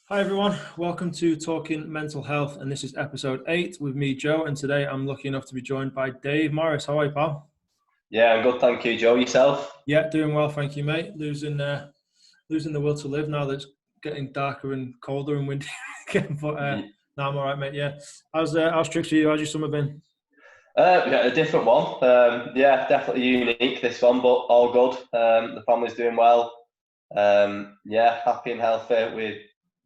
Hi everyone, welcome to Talking Mental Health, and this is episode 8 with me, Joe, and today I'm lucky enough to be joined by Dave Morris. How are you, pal? Yeah, I'm good, thank you, Joe. Yourself? Yeah, doing well, thank you, mate. Losing the will to live now that it's getting darker and colder and windy again, but Ye- no, I'm all right, mate. Yeah, how's tricks for you? How's your summer been? Yeah, a different one. Yeah, definitely unique this one, but all good. The family's doing well. Yeah, happy and healthy.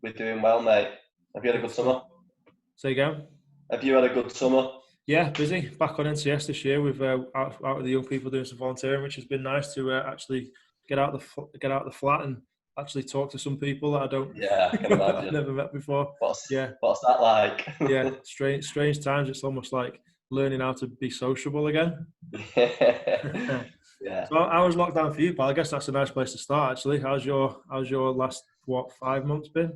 We're doing well, mate. Have you had a Good good stuff. summer? Say again. Have you had a good summer? Yeah, busy. Back on NCS this year with out with the young people doing some volunteering, which has been nice to actually get out the flat and actually talk to some people that I don't Yeah, I can that I've imagine. never met before. What's Yeah, what's that like? yeah, strange times. It's almost like learning how to be sociable again. Yeah. So how was lockdown for you, pal? I guess that's a nice place to start. Actually, how's your last 5 months been?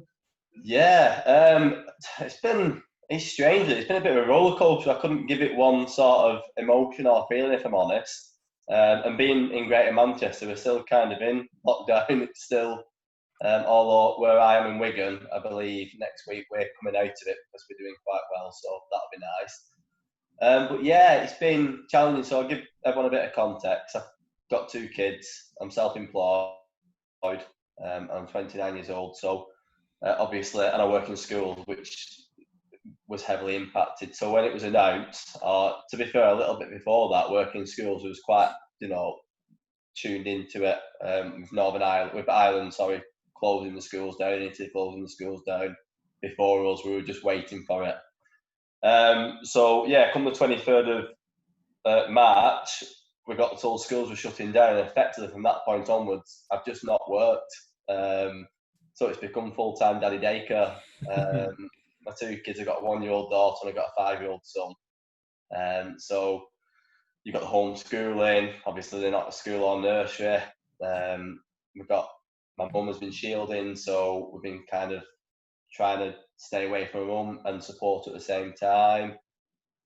Yeah, it's been it's strange. It's been a bit of a roller coaster. I couldn't give it one sort of emotion or feeling, if I'm honest. And being in Greater Manchester, we're still kind of in lockdown. It's still, although where I am in Wigan, I believe next week we're coming out of it because we're doing quite well, so that'll be nice. But yeah, it's been challenging. So I'll give everyone a bit of context. I've got two kids. I'm self-employed. I'm 29 years old, so obviously, and I work in schools, which was heavily impacted. So when it was announced, to be fair, a little bit before that, working in schools was quite, tuned into it. With Ireland, sorry, closing the schools down, Italy closing the schools down. Before us, we were just waiting for it. So yeah, come the 23rd of March, we got told schools were shutting down, and effectively from that point onwards, I've just not worked. So it's become full-time daddy daycare. My two kids, I've got a 1-year-old daughter and I've got a 5-year-old son. So you've got the homeschooling. Obviously, they're not at school or nursery. We've got my mum has been shielding, so we've been kind of trying to stay away from mum and support at the same time.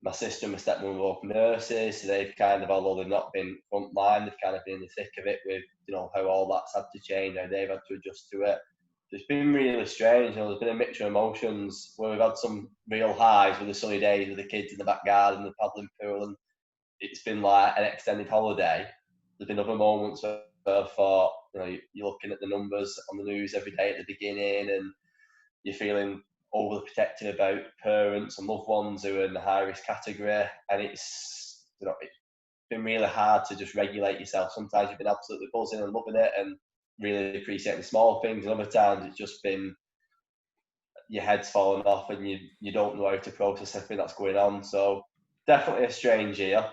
My sister and my stepmom were both nurses, so they've kind of, although they've not been front line, they've kind of been in the thick of it with, how all that's had to change, how they've had to adjust to it. So it's been really strange. There's been a mixture of emotions where we've had some real highs with the sunny days with the kids in the back garden, the paddling pool, and it's been like an extended holiday. There's been other moments where I thought, you're looking at the numbers on the news every day at the beginning, and you're feeling overly protective about parents and loved ones who are in the high risk category, and it's been really hard to just regulate yourself. Sometimes you've been absolutely buzzing and loving it and really appreciating the small things, and other times it's just been your head's falling off and you don't know how to process everything that's going on. So definitely a strange year.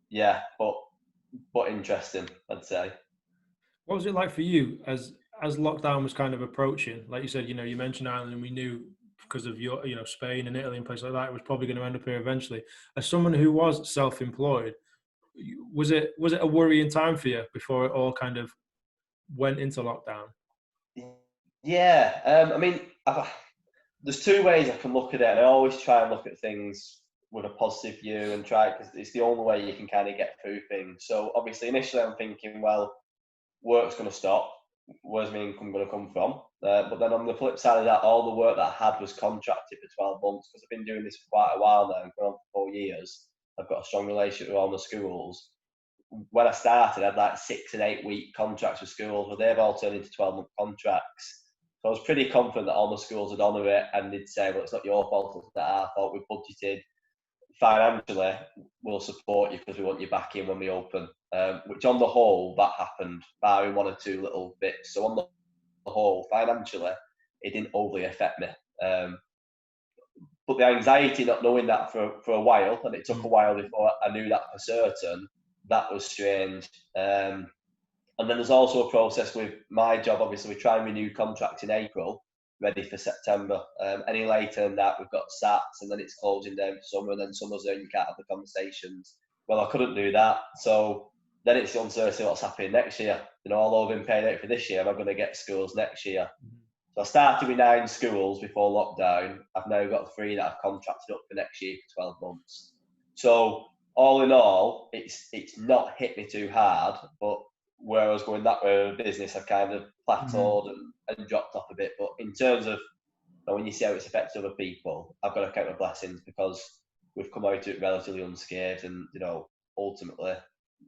Yeah, but interesting, I'd say. What was it like for you as lockdown was kind of approaching? Like you said, you mentioned Ireland, and we knew because of your, Spain and Italy and places like that, it was probably going to end up here eventually. As someone who was self-employed, was it a worrying time for you before it all kind of went into lockdown? Yeah, I mean, there's two ways I can look at it, and I always try and look at things with a positive view and try, because it's the only way you can kind of get through things. So obviously, initially, I'm thinking, well, work's going to stop. Where's my income going to come from? But then on the flip side of that, all the work that I had was contracted for 12 months because I've been doing this for quite a while now, going on for 4 years. I've got a strong relationship with all the schools. When I started, I had like 6 and 8 week contracts with schools, but they've all turned into 12-month contracts. So I was pretty confident that all the schools would honour it and they'd say, well, it's not your fault, it's not our fault, we've budgeted financially, we'll support you because we want you back in when we open. Which on the whole, that happened, barring one or two little bits. So on the whole, financially, it didn't overly affect me. But the anxiety not knowing that for a while, and it took a while before I knew that for certain, that was strange. And then there's also a process with my job. Obviously, we try and renew contracts in April, ready for September. Any later than that, we've got SATs, and then it's closing down for summer, and then summer's down, you can't have the conversations. Well, I couldn't do that. So then it's the uncertainty what's happening next year. Although I've been paid out for this year, am I going to get schools next year? So I started with 9 schools before lockdown. I've now got 3 that I've contracted up for next year for 12 months. So all in all, it's not hit me too hard, but where I was going that way with business, I've kind of plateaued and dropped off a bit. But in in terms of when you see how it's affected other people, I've got to count my blessings because we've come out of it relatively unscathed, and ultimately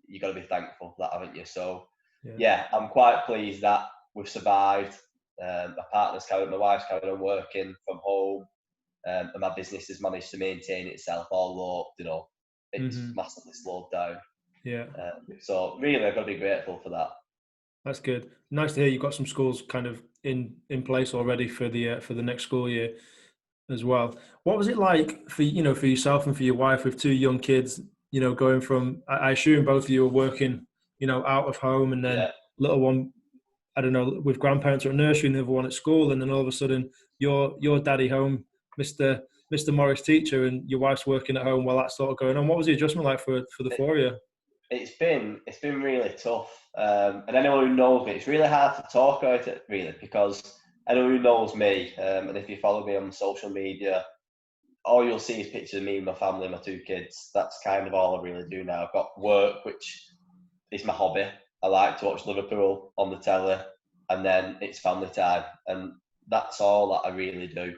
you've got to be thankful for that, haven't you? So yeah, I'm quite pleased that we've survived. My wife's carried on working from home, and my business has managed to maintain itself, although it's massively slowed down. Yeah. So really, I've got to be grateful for that. That's good. Nice to hear you've got some schools kind of in place already for the next school year as well. What was it like for for yourself and for your wife with two young kids? Going from, I assume both of you were working out of home, and then little one, I don't know, with grandparents or at nursery, and the other one at school, and then all of a sudden your daddy home, Mr. Morris teacher, and your wife's working at home while that's sort of going on. What was the adjustment like for the four of you? It's been really tough, and anyone who knows me, it's really hard to talk about it really, because anyone who knows me, and if you follow me on social media, all you'll see is pictures of me and my family, my two kids. That's kind of all I really do now. I've got work, which is my hobby. I like to watch Liverpool on the telly, and then it's family time, and that's all that I really do.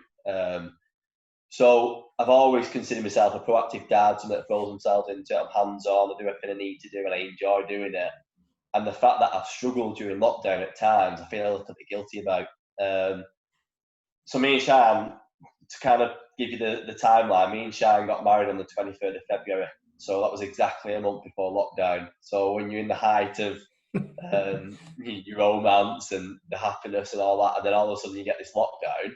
So I've always considered myself a proactive dad, someone that throws themselves into it. I'm hands-on, I do everything I need to do, and I enjoy doing it. And the fact that I've struggled during lockdown at times, I feel a little bit guilty about. So me and Sian, to kind of give you the timeline, me and Sian got married on the 23rd of February. So that was exactly a month before lockdown. So when you're in the height of your romance and the happiness and all that, and then all of a sudden you get this lockdown,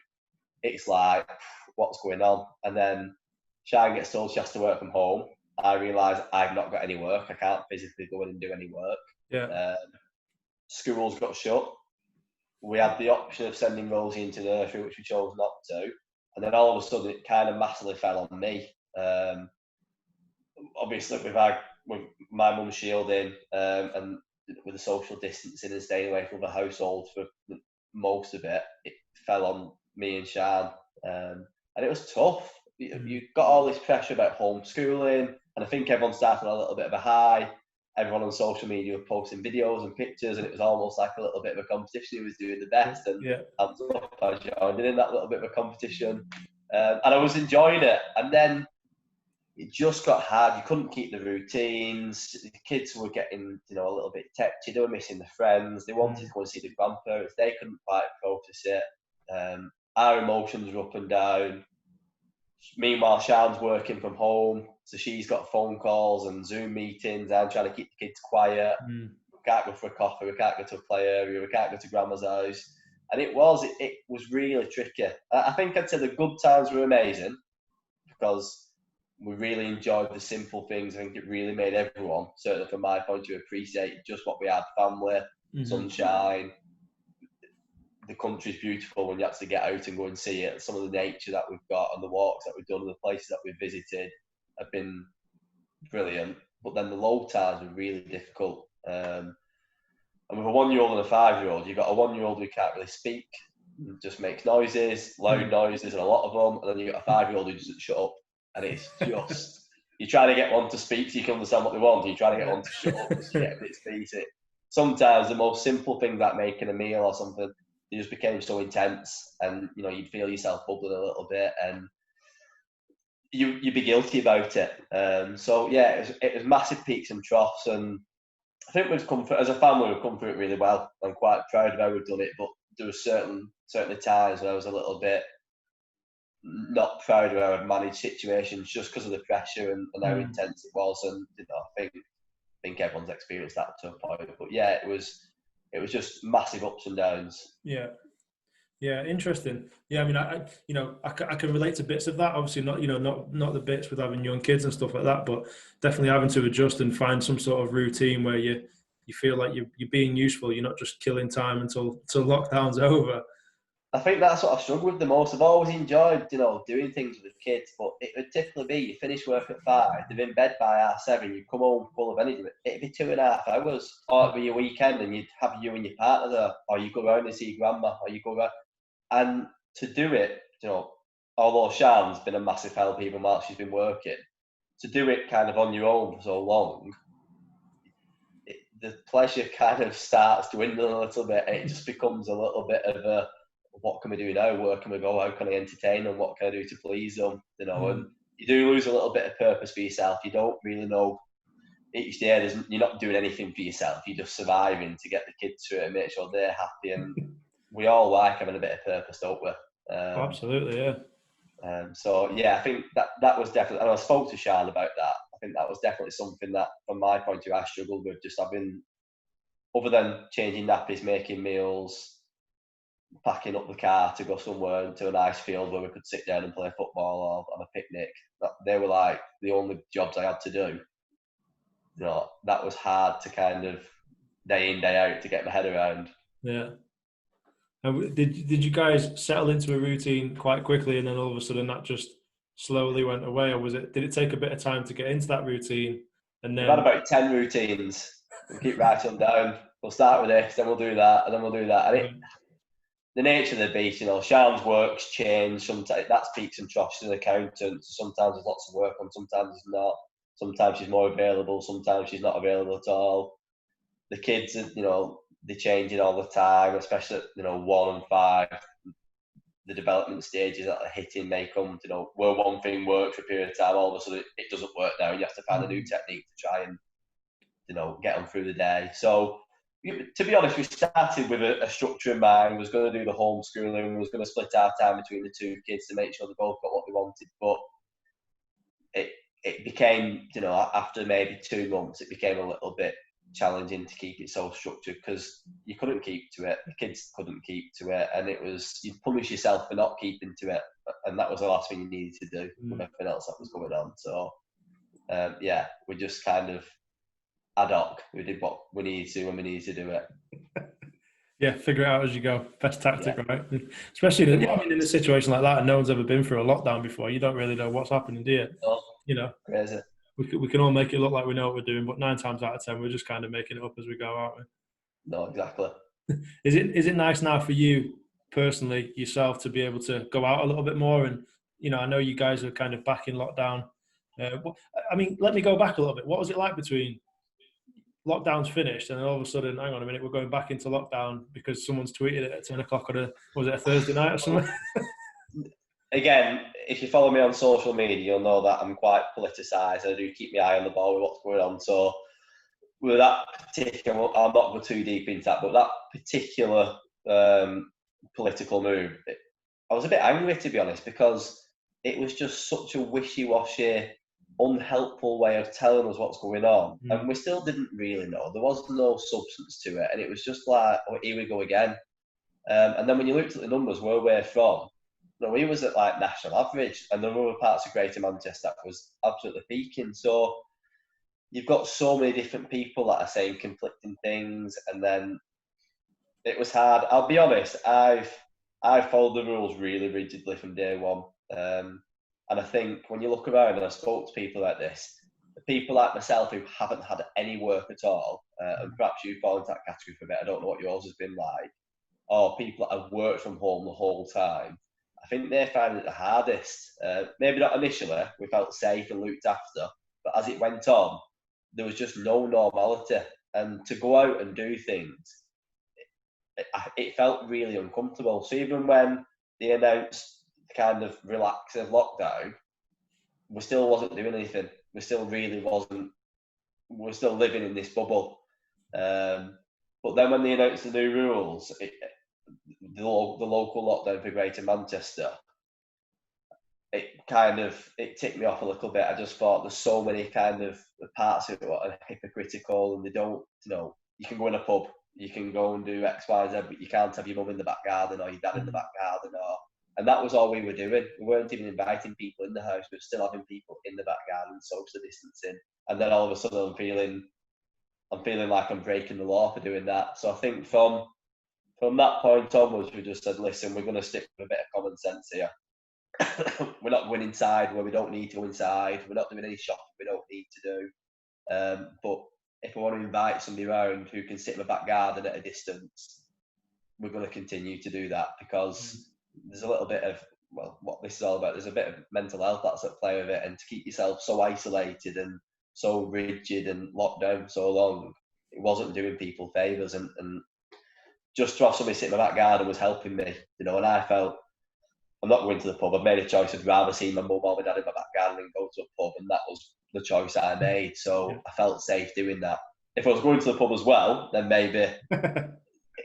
it's like, what's going on? And then Sian gets told she has to work from home. I realise I've not got any work. I can't physically go in and do any work. Yeah. Schools got shut. We had the option of sending Rosie into nursery, which we chose not to. And then all of a sudden, it kind of massively fell on me. Obviously, with my mum shielding and with the social distancing and staying away from the household for most of it, it fell on me and Sian. And it was tough. You got all this pressure about homeschooling, and I think everyone started on a little bit of a high. Everyone on social media was posting videos and pictures, and it was almost like a little bit of a competition who was doing the best. And I joined in that little bit of a competition, and I was enjoying it. And then it just got hard. You couldn't keep the routines. The kids were getting, a little bit tetchy. They were missing the friends. They wanted to go and see the grandparents. They couldn't quite process it. Our emotions were up and down. Meanwhile, Sian's working from home, so she's got phone calls and Zoom meetings. I'm trying to keep the kids quiet. We can't go for a coffee. We can't go to a play area. We can't go to grandma's house. And it was really tricky. I think I'd say the good times were amazing because we really enjoyed the simple things. I think it really made everyone, certainly from my point of view, appreciate just what we had: family, sunshine. The country's beautiful when you actually get out and go and see it. Some of the nature that we've got and the walks that we've done and the places that we've visited have been brilliant. But then the low times were really difficult. And with a 1-year-old and a 5-year-old, you've got a 1-year-old who can't really speak, just makes noises, loud noises, and a lot of them. And then you've got a 5-year-old who doesn't shut up. And it's just, you're trying to get one to speak so you can understand what they want. You're trying to get one to shut up so you get a bit speedy. Sometimes the most simple things like making a meal or something, it just became so intense, and you'd feel yourself bubbling a little bit, and you'd be guilty about it. So yeah, it was massive peaks and troughs, and I think we've come through, as a family, we've come through it really well. I'm quite proud of how we've done it, but there were certainly times where I was a little bit not proud of how I'd managed situations just because of the pressure and how intense it was. And I think everyone's experienced that to a point. But yeah, it was just massive ups and downs. Yeah, interesting. Yeah, I mean, I can relate to bits of that. Obviously, not the bits with having young kids and stuff like that, but definitely having to adjust and find some sort of routine where you feel like you're being useful. You're not just killing time until lockdown's over. I think that's what I've struggled with the most. I've always enjoyed, doing things with the kids, but it would typically be you finish work at 5, they're in bed by 7:30, you come home full of energy. It'd be 2.5 hours, or it'd be your weekend and you'd have you and your partner there, or you go around and see your grandma, or you go around. And to do it, although Sian's been a massive help even while she's been working, to do it kind of on your own for so long, the pleasure kind of starts dwindling a little bit, and it just becomes a little bit of what can we do now? Where can we go? How can I entertain them? What can I do to please them? You know, Mm. and you do lose a little bit of purpose for yourself. You don't really know each day. You're not doing anything for yourself. You're just surviving to get the kids through it and make sure they're happy. And we all like having a bit of purpose, don't we? Oh, absolutely, yeah. So yeah, I think that was definitely, and I spoke to Sean about that. I think that was definitely something that, from my point of view, I struggled with. Just having, other than changing nappies, making meals, packing up the car to go somewhere to a nice field where we could sit down and play football or have a picnic. They were like the only jobs I had to do. You know, that was hard to kind of day in, day out to get my head around. Yeah. And did you guys settle into a routine quite quickly, and then all of a sudden that just slowly went away, or did it take a bit of time to get into that routine? And We've had then about 10 routines. We'll keep writing them down. We'll start with this, then we'll do that, and then we'll do that. And the nature of the beast, you know, Sean's work's changed. Sometimes that's peaks and troughs as an accountant. So sometimes there's lots of work on, sometimes there's not. Sometimes she's more available, sometimes she's not available at all. The kids, you know, they're changing all the time, especially at, you know, 1 and 5. The development stages that they're hitting may come, you know, where one thing works for a period of time, all of a sudden it doesn't work now. You have to find a new technique to try and, you know, get them through the day. So, to be honest, we started with a structure in mind. We was going to do the homeschooling. We was going to split our time between the two kids to make sure they both got what they wanted. But it became, you know, after maybe 2 months, it became a little bit challenging to keep it so structured because you couldn't keep to it. The kids couldn't keep to it, and it was, you'd punish yourself for not keeping to it, and that was the last thing you needed to do with everything else that was going on. So, yeah, we just kind of ad hoc. We did what we needed to when we needed to do it. yeah, figure it out as you go. Best tactic, Yeah. right? Especially in a situation like that, and no one's ever been through a lockdown before. You don't really know what's happening, do you? Oh, You know, crazy. we can all make it look like we know what we're doing, but 9 times out of 10, we're just kind of making it up as we go, aren't we? No, exactly. Is it nice now for you personally, yourself, to be able to go out a little bit more? And I know you guys are kind of back in lockdown. I mean, let me go back a little bit. What was it like between lockdown's finished and then all of a sudden, hang on a minute, we're going back into lockdown because someone's tweeted it at 10 o'clock on was it a Thursday night or something? Again, if you follow me on social media, you'll know that I'm quite politicised. I do keep my eye on the ball with what's going on. So with that particular, I'll not go too deep into that, but that particular political move, I was a bit angry, to be honest, because it was just such a wishy-washy, unhelpful way of telling us what's going on. And we still didn't really know. There was no substance to it. And it was just like, oh, here we go again. And then when you looked at the numbers, where we're from, we was at like national average, and there were other parts of Greater Manchester that was absolutely peaking. So you've got so many different people that are saying conflicting things, and then it was hard. I'll be honest, I followed the rules really rigidly from day one. And I think when you look around, and I spoke to people like this, the people like myself who haven't had any work at all, and perhaps you fall into that category for a bit, I don't know what yours has been like, or people that have worked from home the whole time, I think they find it the hardest. Maybe not initially, we felt safe and looked after, but as it went on, there was just no normality. And to go out and do things, it felt really uncomfortable. So even when they announced kind of relaxing lockdown, we still wasn't doing anything. We still really wasn't. We're still living in this bubble. But then when they announced the new rules, the local lockdown for Greater Manchester, it ticked me off a little bit. I just thought there's so many kind of parts of it that are hypocritical, and they don't, you can go in a pub, you can go and do X, Y, Z, but you can't have your mum in the back garden or your dad in the back garden, and that was all we were doing. We weren't even inviting people in the house. We were still having people in the back garden, social distancing, and then all of a sudden I'm feeling like I'm breaking the law for doing that. So I think from that point onwards, we just said, listen, we're going to stick with a bit of common sense here. We're not going inside where we don't need to go inside. We're not doing any shopping we don't need to do. But if we want to invite somebody around who can sit in the back garden at a distance, we're going to continue to do that, because there's a little bit of, well, what this is all about, there's a bit of mental health that's at play with it, and to keep yourself so isolated and so rigid and locked down for so long, it wasn't doing people favours. And just to have somebody sit in my back garden was helping me, you know, and I felt, I'm not going to the pub. I've made a choice. I'd rather see my mum or my dad in my back garden than go to a pub, and that was the choice I made. So I felt safe doing that. If I was going to the pub as well, then maybe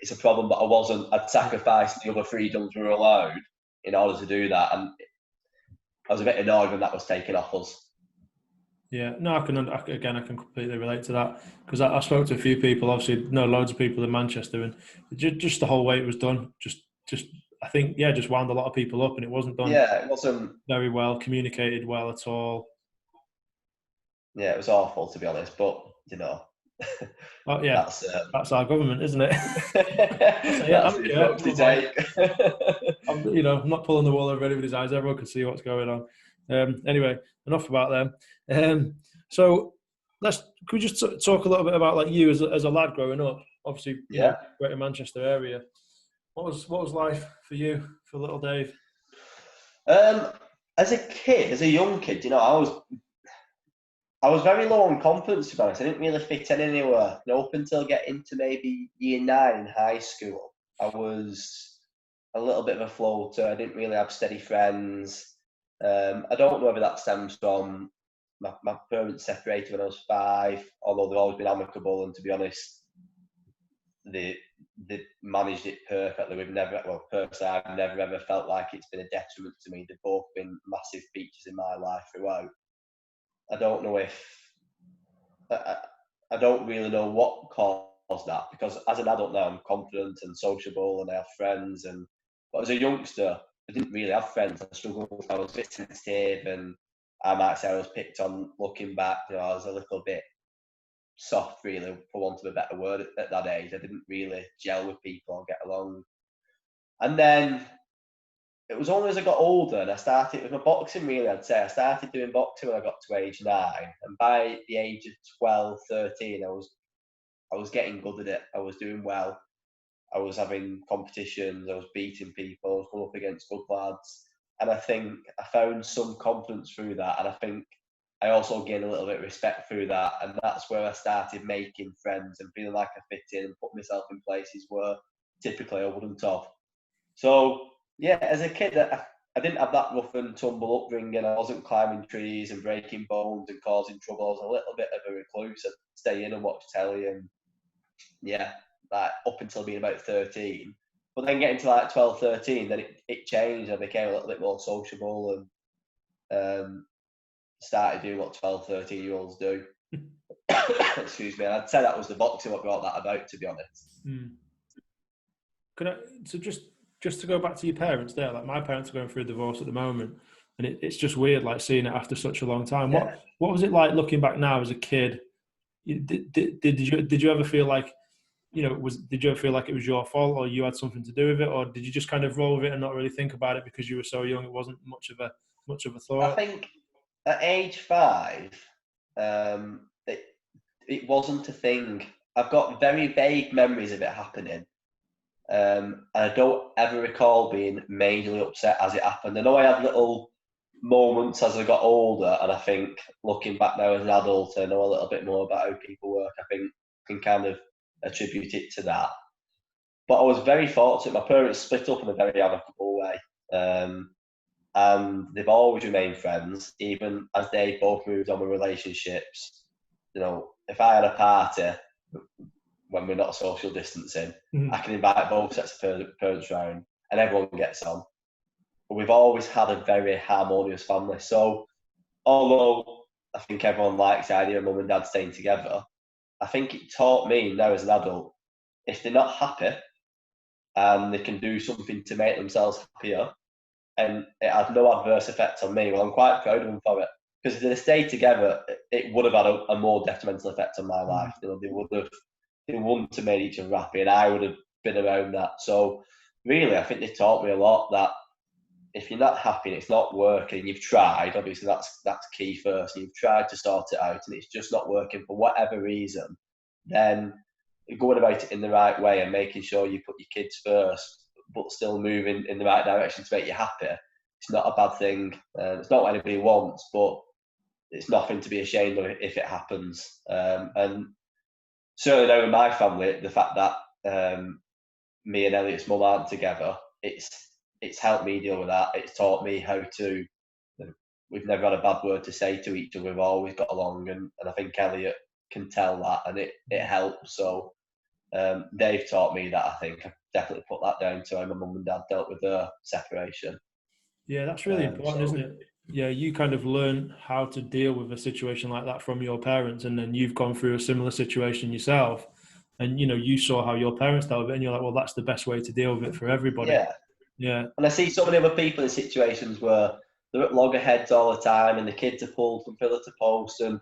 it's a problem, but I wasn't. I'd sacrificed the other freedoms we were allowed in order to do that, and I was a bit annoyed when that was taken off us. Yeah, no, I can completely relate to that, because I spoke to a few people, obviously, know loads of people in Manchester, and just the whole way it was done, just I think, just wound a lot of people up, and it wasn't done. Yeah, it wasn't very well communicated well at all. Yeah, it was awful, to be honest, but you know. Oh yeah, that's our government, isn't it? I'm not pulling the wool over anybody's eyes. Everyone can see what's going on. Anyway, enough about them. So could we just talk a little bit about like you as a lad growing up? Obviously, you know, Greater Manchester area. What was life for you, for little Dave? As a young kid, you know, I was very low on confidence, to be honest. I didn't really fit in anywhere. You know, up until getting to maybe year 9 in high school, I was a little bit of a floater. I didn't really have steady friends. I don't know whether that stems from my parents separated when I was 5, although they've always been amicable, and to be honest, they managed it perfectly. Personally, I've never ever felt like it's been a detriment to me. They've both been massive features in my life throughout. I don't know if I don't really know what caused that, because as an adult now I'm confident and sociable and I have friends, but as a youngster I didn't really have friends. I struggled. I was a bit sensitive, and I might say I was picked on. Looking back, you know, I was a little bit soft, really, for want of a better word, at that age. I didn't really gel with people or get along. And then it was only as I got older and I started with my boxing, really, I'd say. I started doing boxing when I got to age 9. And by the age of 12, 13, I was getting good at it. I was doing well. I was having competitions. I was beating people. I was going up against good lads. And I think I found some confidence through that. And I think I also gained a little bit of respect through that. And that's where I started making friends and feeling like I fit in and put myself in places where typically I wouldn't have. So, yeah, as a kid, I didn't have that rough and tumble upbringing. I wasn't climbing trees and breaking bones and causing trouble. I was a little bit of a recluse. I'd stay in and watch telly, and yeah, like up until being about 13. But then getting to like 12, 13, then it changed. I became a little bit more sociable and started doing what 12, 13-year-olds do. Excuse me. I'd say that was the boxing what brought that about, to be honest. So just to go back to your parents there, like my parents are going through a divorce at the moment, and it's just weird, like seeing it after such a long time. Yeah. What was it like looking back now as a kid? Did you ever feel like, you know, did you ever feel like it was your fault or you had something to do with it, or did you just kind of roll with it and not really think about it because you were so young? It wasn't much of a thought. I think at age 5, it wasn't a thing. I've got very vague memories of it happening. And I don't ever recall being majorly upset as it happened. I know I had little moments as I got older, and I think looking back now as an adult, I know a little bit more about how people work. I think I can kind of attribute it to that. But I was very fortunate. My parents split up in a very amicable way, and they've always remained friends, even as they both moved on with relationships. You know, if I had a party when we're not social distancing, I can invite both sets of parents round and everyone gets on. But we've always had a very harmonious family. So although I think everyone likes the idea of mum and dad staying together, I think it taught me now as an adult, if they're not happy and they can do something to make themselves happier and it had no adverse effect on me, well, I'm quite proud of them for it. Because if they stayed together, it would have had a more detrimental effect on my life. You know, they wouldn't have made each other happy, and I would have been around that. So really, I think they taught me a lot that if you're not happy and it's not working, you've tried, obviously that's key first, you've tried to sort it out and it's just not working for whatever reason, then going about it in the right way and making sure you put your kids first, but still moving in the right direction to make you happy, it's not a bad thing. It's not what anybody wants, but it's nothing to be ashamed of if it happens. And certainly now in my family, the fact that me and Elliot's mum aren't together, it's helped me deal with that. It's taught me how to. We've never had a bad word to say to each other. We've always got along, and I think Elliot can tell that, and it helps. So they've taught me that. I think I've definitely put that down to how my mum and dad dealt with their separation. Yeah, that's really important, isn't it? Yeah, you kind of learn how to deal with a situation like that from your parents, and then you've gone through a similar situation yourself, and you saw how your parents dealt with it, and you're like, well, that's the best way to deal with it for everybody. Yeah, Yeah. and I see so many other people in situations where they're at loggerheads all the time, and the kids are pulled from pillar to post, and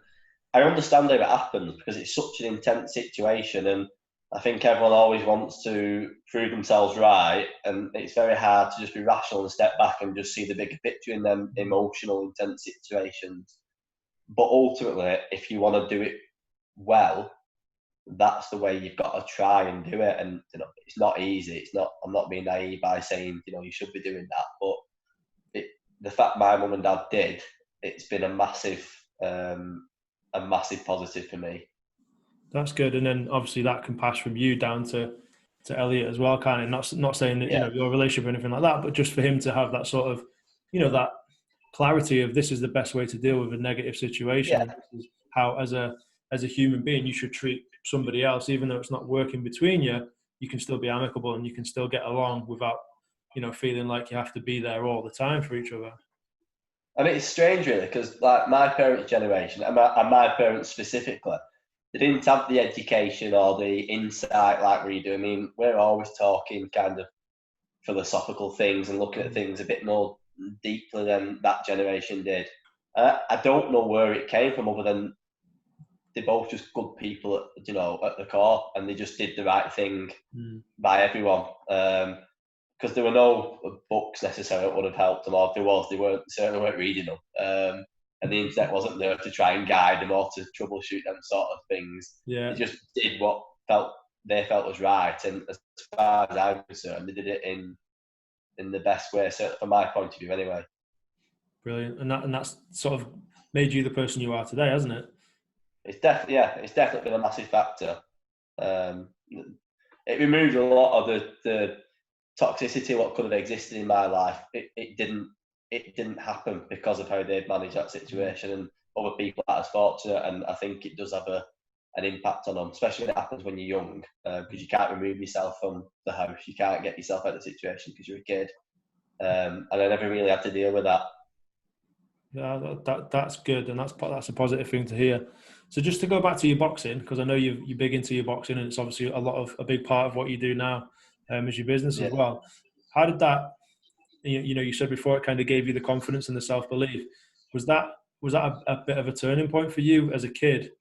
I understand how it happens because it's such an intense situation, and I think everyone always wants to prove themselves right, and it's very hard to just be rational and step back and just see the bigger picture in them emotional, intense situations. But ultimately, if you want to do it well, that's the way you've got to try and do it. And it's not easy. It's not. I'm not being naive by saying you should be doing that, but the fact my mum and dad did, it's been a massive positive for me. That's good, and then obviously that can pass from you down to Elliot as well, kind of. Not saying that Yeah, your relationship or anything like that, but just for him to have that sort of that clarity of this is the best way to deal with a negative situation, yeah. and this is how as a human being you should treat somebody else, even though it's not working between you. You can still be amicable and you can still get along without feeling like you have to be there all the time for each other. I mean, it's strange, really, because like my parents' generation and my parents specifically, they didn't have the education or the insight like we do. I mean, we're always talking kind of philosophical things and looking at things a bit more deeply than that generation did. I don't know where it came from, other than they're both just good people, at the core, and they just did the right thing Mm. by everyone. Because there were no books necessarily that would have helped them, or if there was, they certainly weren't reading them. And the internet wasn't there to try and guide them or to troubleshoot them sort of things. They Yeah, just did what they felt was right, and as far as I'm concerned, they did it in the best way, certainly from my point of view, anyway. brilliant, and that's sort of made you the person you are today, hasn't it? It's definitely been a massive factor. Um, it removed a lot of the toxicity what could have existed in my life. It didn't happen because of how they'd managed that situation, and other people that are fortunate, and I think it does have an impact on them, especially when it happens when you're young, because you can't remove yourself from the house, you can't get yourself out of the situation because you're a kid, and I never really had to deal with that. Yeah, that's good, and that's a positive thing to hear. So just to go back to your boxing, because I know you're big into your boxing, and it's obviously a big part of what you do now, is your business as Yeah. well. How did that? You said before it kind of gave you the confidence and the self belief. Was that a bit of a turning point for you as a kid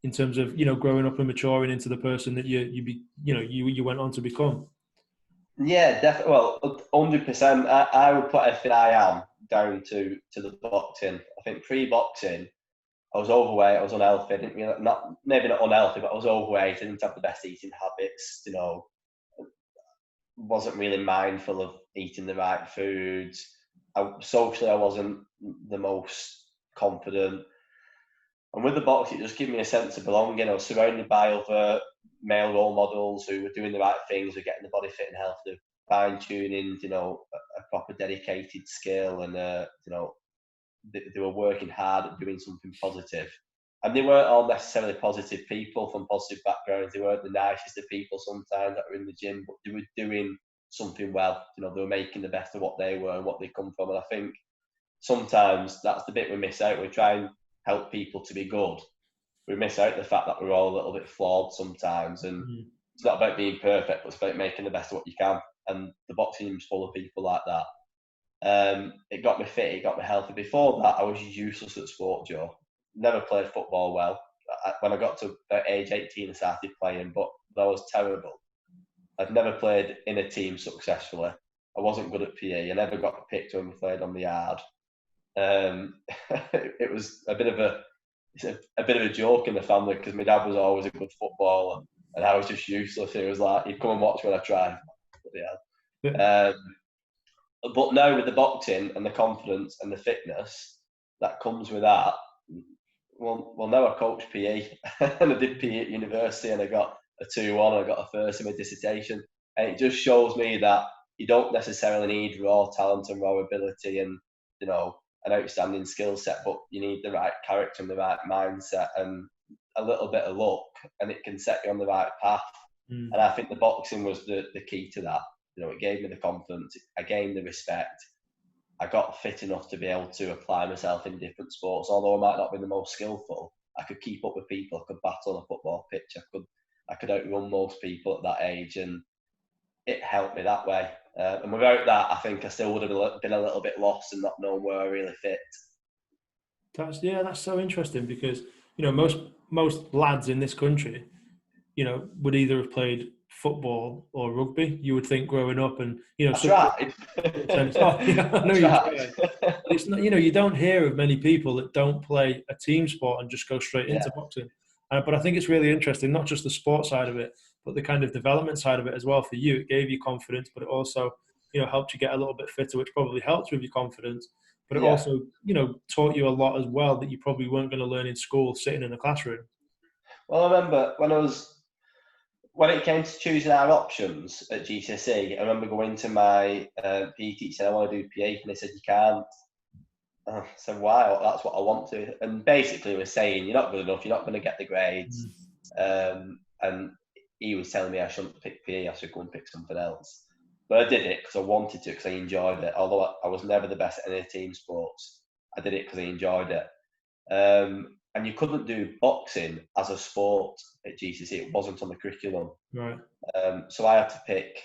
in terms of growing up and maturing into the person that you went on to become? Yeah, definitely. Well, 100%. I would put everything I am down to the boxing. I think pre-boxing, I was overweight. I was unhealthy. I didn't really, not maybe not unhealthy, but I was overweight. I didn't have the best eating habits. Wasn't really mindful of eating the right foods. Socially, I wasn't the most confident. And with the box, it just gave me a sense of belonging. I was surrounded by other male role models who were doing the right things, were getting the body fit and healthy, fine tuning, a proper dedicated skill, and they were working hard at doing something positive. And they weren't all necessarily positive people from positive backgrounds. They weren't the nicest of people sometimes that were in the gym, but they were doing something well. They were making the best of what they were and what they come from. And I think sometimes that's the bit we miss out. We try and help people to be good. We miss out the fact that we're all a little bit flawed sometimes. And Mm. it's not about being perfect, but it's about making the best of what you can. And the boxing gym's full of people like that. It got me fit, it got me healthy. Before that, I was useless at sport, Joe. Never played football well. When I got to about age 18, I started playing, but that was terrible. I'd never played in a team successfully. I wasn't good at PE. I never got picked when we played on the yard. It was a bit of a joke in the family because my dad was always a good footballer and I was just useless. He was like, he'd come and watch when I tried. Yeah. But now with the boxing and the confidence and the fitness that comes with that, well now I coach PE and I did PE at university and I got a 2-1, I got a first in my dissertation. And it just shows me that you don't necessarily need raw talent and raw ability and, you know, an outstanding skill set, but you need the right character and the right mindset and a little bit of luck, and it can set you on the right path. Mm. And I think the boxing was the key to that. You know, it gave me the confidence, I gained the respect, I got fit enough to be able to apply myself in different sports. Although I might not be the most skillful, I could keep up with people, I could battle on a football pitch, I could outrun most people at that age, and it helped me that way. And without that, I think I still would have been a little bit lost and not known where I really fit. That's so interesting because, you know, most lads in this country, you know, would either have played football or rugby. You would think growing up, and you know, I tried. I know you tried. It's not, you know, you don't hear of many people that don't play a team sport and just go straight into boxing. But I think it's really interesting, not just the sport side of it, but the kind of development side of it as well. For you, it gave you confidence, but it also, you know, helped you get a little bit fitter, which probably helped with your confidence. But it also, you know, taught you a lot as well that you probably weren't going to learn in school, sitting in a classroom. Well, I remember when it came to choosing our options at GCSE, I remember going to my PE teacher saying, I want to do PE, and they said, you can't. I said, why? That's what I want to. And basically, he was saying, you're not good enough, you're not going to get the grades. And he was telling me I shouldn't pick PE, I should go and pick something else. But I did it because I wanted to, because I enjoyed it. Although I was never the best at any team sports, I did it because I enjoyed it. And you couldn't do boxing as a sport at GCSE. It wasn't on the curriculum. Right. So I had to pick.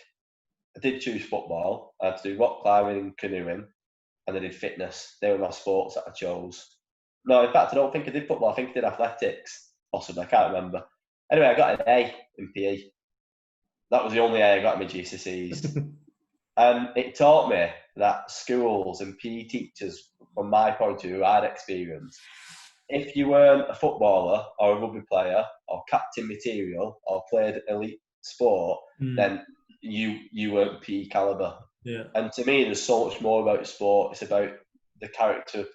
I did choose football. I had to do rock climbing and canoeing, and I did fitness. They were my sports that I chose. No, in fact, I don't think I did football. I think I did athletics, possibly. I can't remember. Anyway, I got an A in PE. That was the only A I got in my GCSEs. And it taught me that schools and PE teachers, from my point of view, had experience. If you weren't a footballer or a rugby player or captain material or played elite sport, then you weren't PE calibre. Yeah. And to me, there's so much more about sport. It's about the character of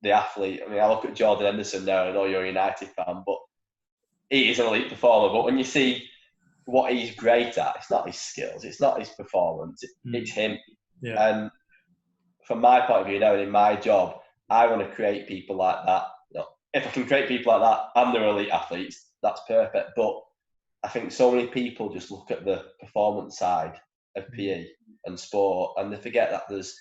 the athlete. I mean, I look at Jordan Henderson now. I know you're a United fan, but he is an elite performer. But when you see what he's great at, it's not his skills, it's not his performance, it's him. Yeah. And from my point of view now, in my job, I want to create people like that. You know, if I can create people like that and they're elite athletes, that's perfect. But I think so many people just look at the performance side of PE and sport, and they forget that there's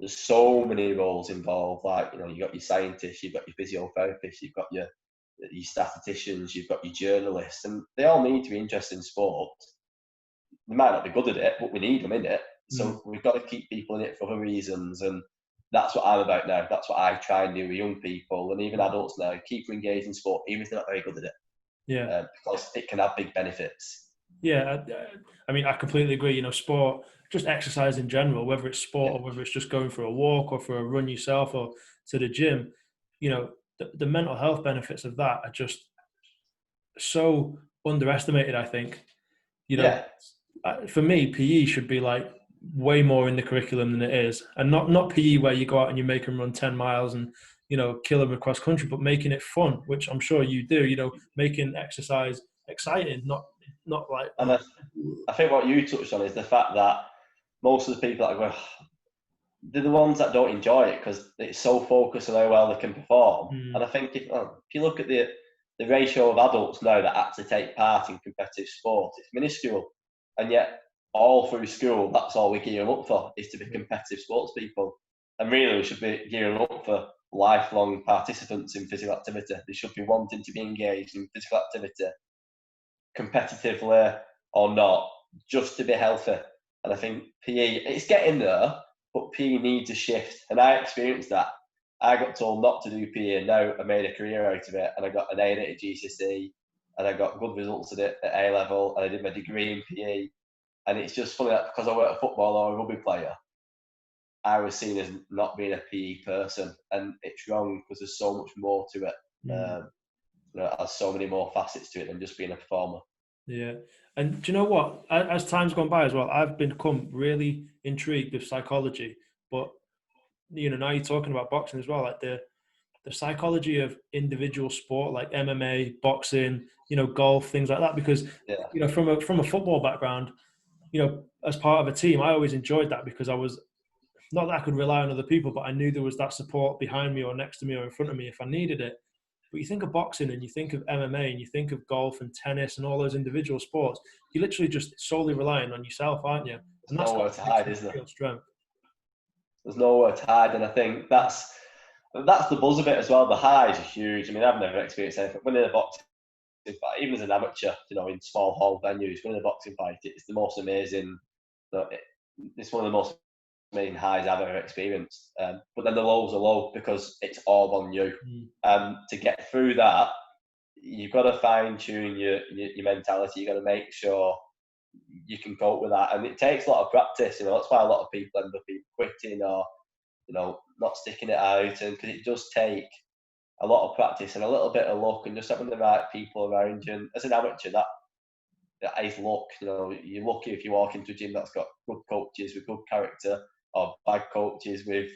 so many roles involved. Like, you know, you've got your scientists, you've got your physiotherapists, you've got your statisticians, you've got your journalists, and they all need to be interested in sport. They might not be good at it, but we need them in it. So we've got to keep people in it for other reasons, and that's what I'm about now. That's what I try and do with young people and even adults now. Keep them engaged in sport, even if they're not very good at it. Yeah. Because it can have big benefits. Yeah, I mean, I completely agree. You know, sport, just exercise in general, whether it's sport or whether it's just going for a walk or for a run yourself or to the gym, you know, the mental health benefits of that are just so underestimated, I think. You know, for me, PE should be like way more in the curriculum than it is. And not PE where you go out and you make them run 10 miles and, you know, kill them across country, but making it fun, which I'm sure you do, you know, making exercise exciting, not like... And I think what you touched on is the fact that most of the people that go, they're the ones that don't enjoy it because it's so focused on how well they can perform. And I think if you look at the ratio of adults now that actually take part in competitive sport, it's minuscule. And yet, all through school, that's all we gear them up for, is to be competitive sports people. And really, we should be gearing up for lifelong participants in physical activity. They should be wanting to be engaged in physical activity, competitively or not, just to be healthy. And I think PE, it's getting there, but PE needs a shift. And I experienced that. I got told not to do PE, and now I made a career out of it. And I got an A in it at GCSE, and I got good results at it at A level, and I did my degree in PE. And it's just funny that because I weren't a football or a rugby player, I was seen as not being a PE person. And it's wrong because there's so much more to it. You know, there's so many more facets to it than just being a performer. Yeah. And do you know what? As time's gone by as well, I've become really intrigued with psychology. But, you know, now you're talking about boxing as well, like the psychology of individual sport, like MMA, boxing, you know, golf, things like that. Because, you know, from a football background, as part of a team, I always enjoyed that because I was not that I could rely on other people, but I knew there was that support behind me or next to me or in front of me if I needed it. But you think of boxing and you think of MMA and you think of golf and tennis and all those individual sports, you're literally just solely relying on yourself, aren't you? And There's that's nowhere got to hide, is there? real strength. There's nowhere to hide, and I think that's the buzz of it as well. The highs are huge. I mean, I've never experienced anything. Winning a boxing fight, even as an amateur, in small hall venues, winning a boxing fight, it's the most amazing. It's one of the most amazing highs I've ever experienced. But then the lows are low because it's all on you. To get through that, you've got to fine tune your mentality. You've got to make sure you can cope with that, and it takes a lot of practice. That's why a lot of people end up quitting or not sticking it out, and because it does take a lot of practice and a little bit of luck and just having the right people around you. And as an amateur, that is luck. You're lucky if you walk into a gym that's got good coaches with good character or bad coaches with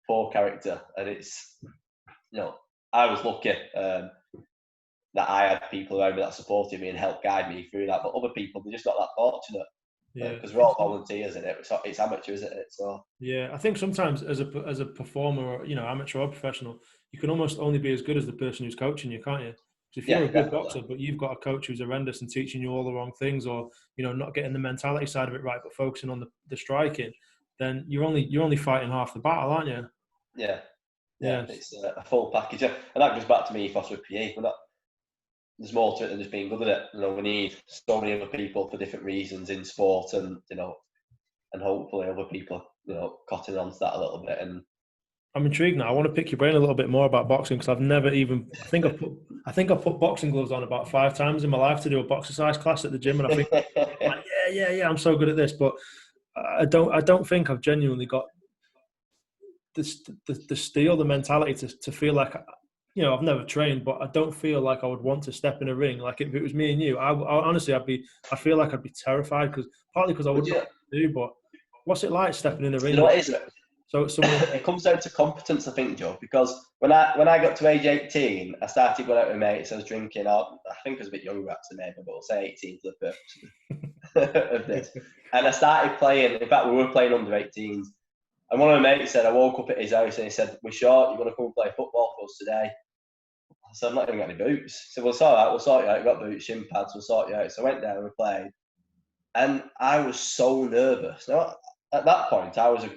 poor character. And it's, I was lucky that I had people around me that supported me and helped guide me through that. But other people, they're just not that fortunate. Yeah, because we're all volunteers in it. It's amateur, isn't it? So yeah, I think sometimes as a performer or amateur or professional, you can almost only be as good as the person who's coaching you, can't you? Because if you're a good definitely. boxer, but you've got a coach who's horrendous and teaching you all the wrong things, or not getting the mentality side of it right, but focusing on the striking, then you're only fighting half the battle, aren't you? Yeah. Yeah. It's a full package, and that goes back to me ethos with PE. There's more to it than just being good at it. We need so many other people for different reasons in sport, and and hopefully other people, cotton onto that a little bit. And I'm intrigued now. I want to pick your brain a little bit more about boxing because I've never even. I think I've put boxing gloves on about 5 times in my life to do a boxercise class at the gym, and I think, like, yeah, I'm so good at this, but I don't think I've genuinely got the steel, the mentality to feel like. I've never trained, but I don't feel like I would want to step in a ring. Like if it was me and you, I honestly, I feel like I'd be terrified partly because I wouldn't know what to do. But what's it like stepping in a ring? What is it? So it comes down to competence, I think, Joe. Because when I got to age 18, I started going out with mates. I was drinking. I think I was a bit younger actually, maybe, but we'll say 18 for the purpose of this. And I started playing. In fact, we were playing under 18s. And one of my mates said, I woke up at his house and he said, "We're short, you're going to come and play football for us today." I said, "I've not even got any boots." He said, "Well, it's all right, we'll sort you out. You've got boots, shin pads, we'll sort you out." So I went down and we played. And I was so nervous. Now, at that point, I was a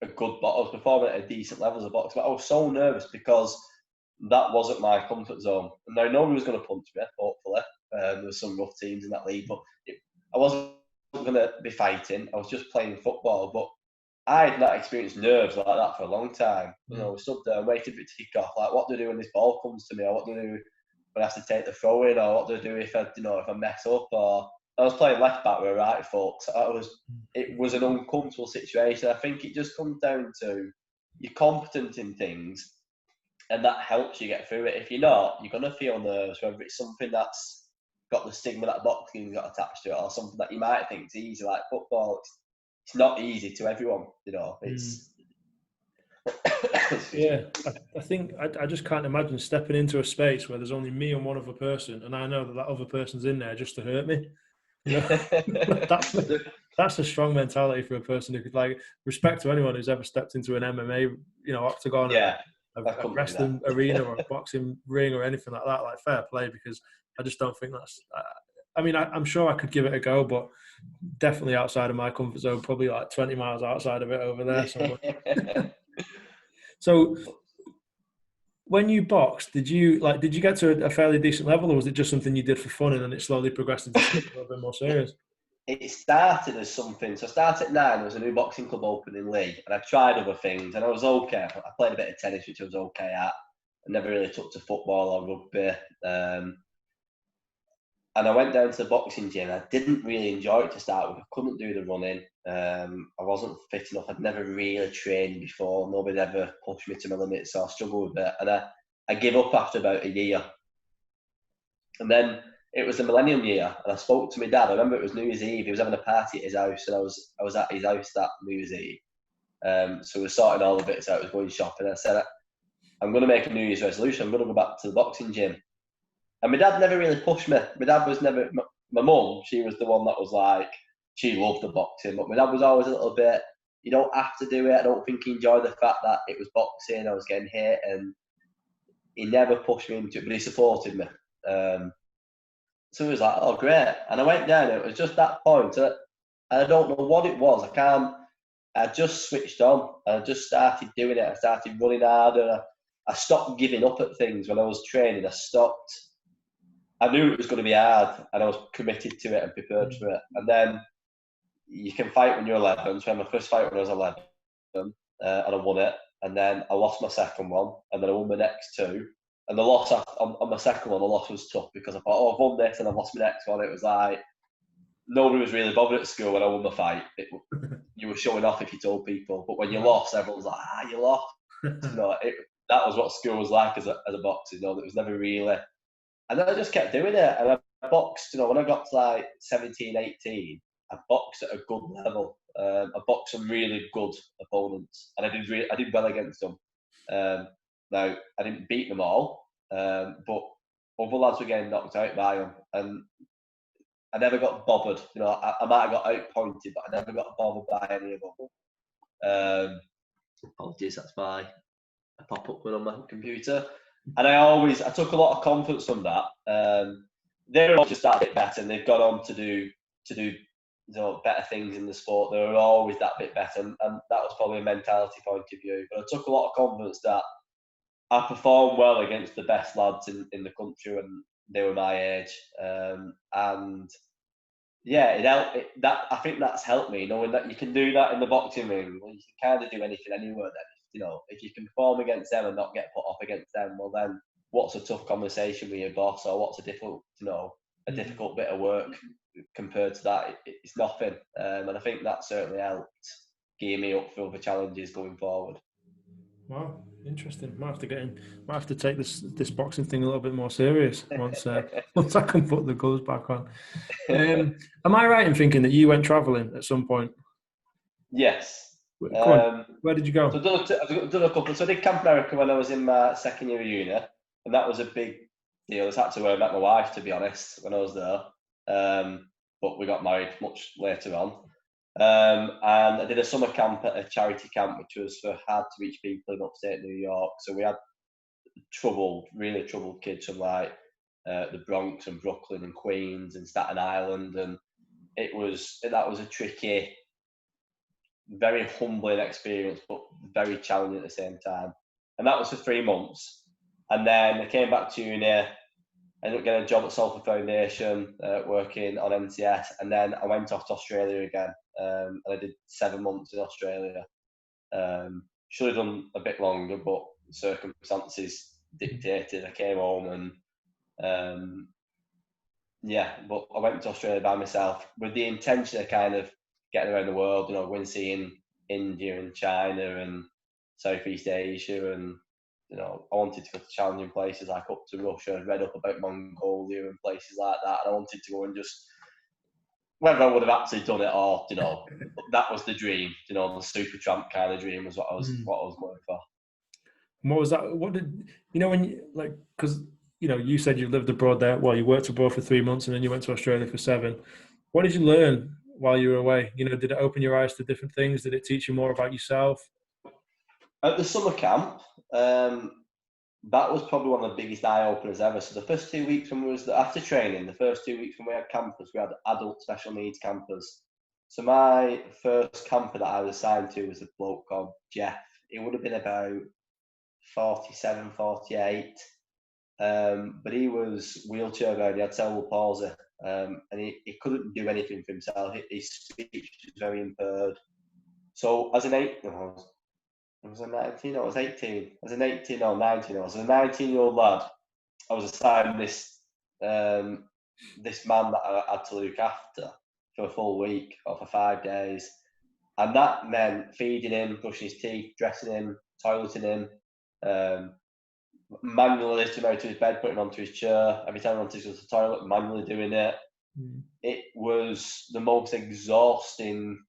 good boxer. I was performing at a decent level as a boxer, but I was so nervous because that wasn't my comfort zone. And now nobody was going to punch me, hopefully. There were some rough teams in that league, but I wasn't going to be fighting. I was just playing football, but I had not experienced nerves like that for a long time. We stood there waiting for it to kick off. Like, what do I do when this ball comes to me? Or what do I do when I have to take the throw in? Or what do I do if I mess up? Or I was playing left back with a right foot. So it was an uncomfortable situation. I think it just comes down to you're competent in things, and that helps you get through it. If you're not, you're going to feel nerves, whether it's something that's got the stigma that boxing's got attached to it, or something that you might think is easy, like football. It's not easy to everyone, It's yeah. I think I just can't imagine stepping into a space where there's only me and one other person, and I know that other person's in there just to hurt me. That's a strong mentality for a person who could, respect to anyone who's ever stepped into an MMA, octagon, a wrestling arena or a boxing ring or anything like that. Like, fair play, because I just don't think that's. I mean, I'm sure I could give it a go, but definitely outside of my comfort zone, probably like 20 miles outside of it over there somewhere. So, when you boxed, did you get to a fairly decent level, or was it just something you did for fun and then it slowly progressed into something a little bit more serious? It started as something. So I started at 9. There was a new boxing club open in Leigh, and I tried other things, and I was okay. I played a bit of tennis, which I was okay at. I never really took to football or rugby. And I went down to the boxing gym. I didn't really enjoy it to start with. I couldn't do the running. I wasn't fit enough. I'd never really trained before. Nobody ever pushed me to my limits, so I struggled with it. And I gave up after about a year. And then it was the Millennium Year, and I spoke to my dad. I remember it was New Year's Eve. He was having a party at his house, and I was at his house that New Year's Eve. So we were sorting all the bits out. I was going shopping. I said, "I'm going to make a New Year's resolution. I'm going to go back to the boxing gym." And my dad never really pushed me. My dad was never. My mum, she was the one that was like, she loved the boxing, but my dad was always a little bit, you don't have to do it. I don't think he enjoyed the fact that it was boxing, I was getting hit, and he never pushed me into it, but he supported me. So it was like, oh, great. And I went down, and it was just that point, and I don't know what it was. I just switched on, and I just started doing it. I started running harder. I stopped giving up at things when I was training. I knew it was going to be hard, and I was committed to it and prepared for it. And then you can fight when you're 11. So I had my first fight when I was 11, and I won it. And then I lost my second one, and then I won my next two. And the loss on my second one, the loss was tough because I thought, oh, I've won this and I've lost my next one. It was like, nobody was really bothered at school when I won the fight. You were showing off if you told people. But when you lost, everyone was like, you lost. That was what school was like as a boxer. It was never really. And then I just kept doing it. And I boxed, when I got to like 17, 18, I boxed at a good level. I boxed some really good opponents. And I did well against them. Now, I didn't beat them all, but other lads were getting knocked out by them. And I never got bothered. I might have got outpointed, but I never got bothered by any of them. Apologies, that's my pop-up one on my computer. And I took a lot of confidence from that. They're all just that bit better, and they've gone on to do better things in the sport. They were always that bit better, and that was probably a mentality point of view. But I took a lot of confidence that I performed well against the best lads in the country, and they were my age. And yeah, it helped. I think that's helped me, knowing that you can do that in the boxing ring. Well, you can kind of do anything anywhere. Then, if you can perform against them and not get put off against them, well, then what's a tough conversation with your boss, or what's a difficult bit of work compared to that? It's nothing. And I think that certainly helped gear me up for other challenges going forward. Wow, interesting. Might have to take this boxing thing a little bit more serious once I can put the gloves back on. Am I right in thinking that you went travelling at some point? Yes. Where did you go? So I've done a couple. So I did Camp America when I was in my second year of uni, and that was a big deal. It's actually where I met my wife, to be honest, when I was there. But we got married much later on. And I did a summer camp at a charity camp, which was for hard-to-reach people in upstate New York. So we had really troubled kids from like the Bronx and Brooklyn and Queens and Staten Island, and that was a tricky, very humbling experience, but very challenging at the same time. And that was for 3 months. And then I came back to uni. I ended up getting a job at Salford Foundation, working on NCS, and then I went off to Australia again, and I did 7 months in Australia. Should have done a bit longer, but circumstances dictated. I came home, and but I went to Australia by myself with the intention of kind of getting around the world, going seeing India and China and Southeast Asia, and I wanted to go to challenging places like up to Russia. I read up about Mongolia and places like that, and I wanted to go and just, whether I would have actually done it or, that was the dream. The super tramp kind of dream was what I was going for. And what was that? What did when you because you said you lived abroad there. Well, you worked abroad for 3 months, and then you went to Australia for 7. What did you learn while you were away? Did it open your eyes to different things? Did it teach you more about yourself? At the summer camp, that was probably one of the biggest eye openers ever. So the first 2 weeks after training, the first 2 weeks when we had campers, we had adult special needs campers. So my first camper that I was assigned to was a bloke called Jeff. He would have been about 47, 48. But he was wheelchair bound. He had cerebral palsy, and he couldn't do anything for himself. His speech was very impaired. So as an 19-year-old lad, I was assigned this man that I had to look after for a full week or for 5 days. And that meant feeding him, brushing his teeth, dressing him, toileting him, manually lifting him out of his bed, putting him onto his chair. Every time I wanted to go to the toilet, manually doing it. It was the most exhausting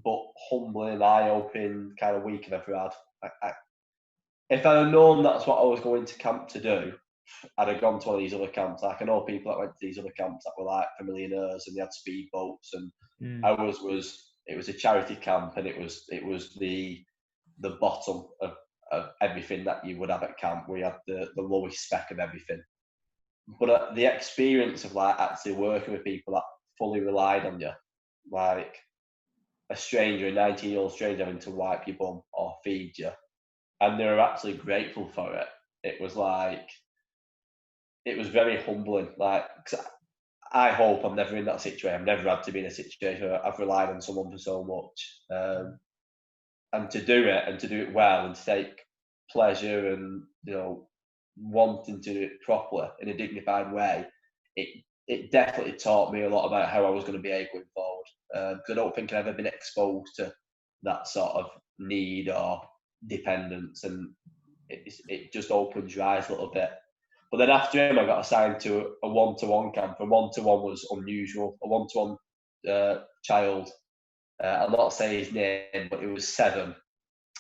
but humbling, eye-opening kind of week I've ever had. If I'd have known that's what I was going to camp to do, I'd have gone to one of these other camps. Like I know people that went to these other camps that were like for millionaires and they had speedboats, and ours it was a charity camp, and it was the bottom of everything that you would have at camp. We had the lowest spec of everything. But the experience of like actually working with people that fully relied on you, like a stranger, a 19-year-old stranger having to wipe your bum or feed you, and they were actually grateful for it. It was like, it was very humbling. Like, 'cause I hope I'm never in that situation. I've never had to be in a situation where I've relied on someone for so much. And to do it, and to do it well, and to take pleasure and, you know, wanting to do it properly in a dignified way, it definitely taught me a lot about how I was going to behave going forward. Because I don't think I've ever been exposed to that sort of need or dependence, and it just opens your eyes a little bit. But then after him, I got assigned to a one-to-one camp. A one-to-one was unusual. A one-to-one child, I'll not say his name, but it was 7,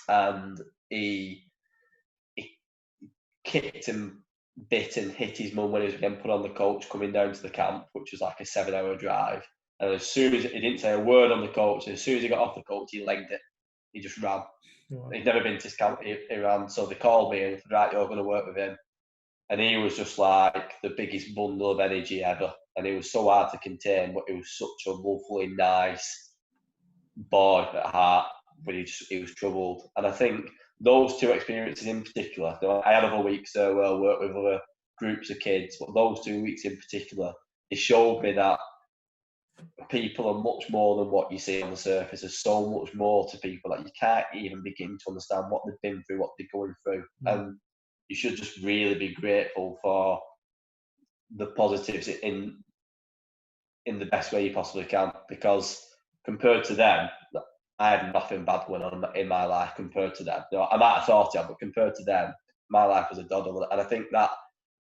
and he kicked and bit and hit his mum when he was again put on the coach coming down to the camp, which was like a 7-hour drive. And as soon as he didn't say a word on the coach, as soon as he got off the coach, he legged it. He just ran. Wow. He'd never been to this camp. He ran. So they called me and said, right, you're going to work with him. And he was just like the biggest bundle of energy ever. And he was so hard to contain, but he was such a lovely, nice boy at heart. But he was troubled. And I think those 2 experiences in particular, I had other weeks where I worked with other groups of kids, but those 2 weeks in particular, it showed me that people are much more than what you see on the surface. There's so much more to people that you can't even begin to understand what they've been through, what they're going through. And you should just really be grateful for the positives in the best way you possibly can, because compared to them, I had nothing bad going on in my life compared to them. You know, I might have thought it, but compared to them, my life was a doddle. And I think that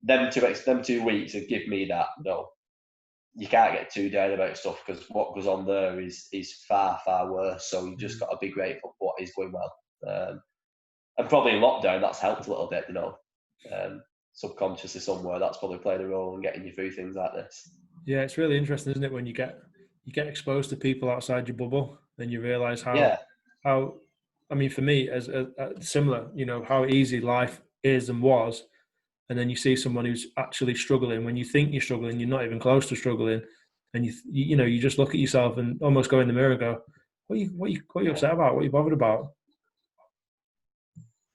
them 2 weeks have given me that, you know, you can't get too down about stuff, because what goes on there is far, far worse. So you just got to be grateful for what is going well. And probably in lockdown, that's helped a little bit, you know. Subconsciously somewhere, that's probably played a role in getting you through things like this. Yeah, it's really interesting, isn't it, when you get exposed to people outside your bubble, then you realise how I mean, for me, as similar, you know, how easy life is and was, and then you see someone who's actually struggling. When you think you're struggling, you're not even close to struggling, and you know, you just look at yourself and almost go in the mirror and go, what are you upset about? What are you bothered about?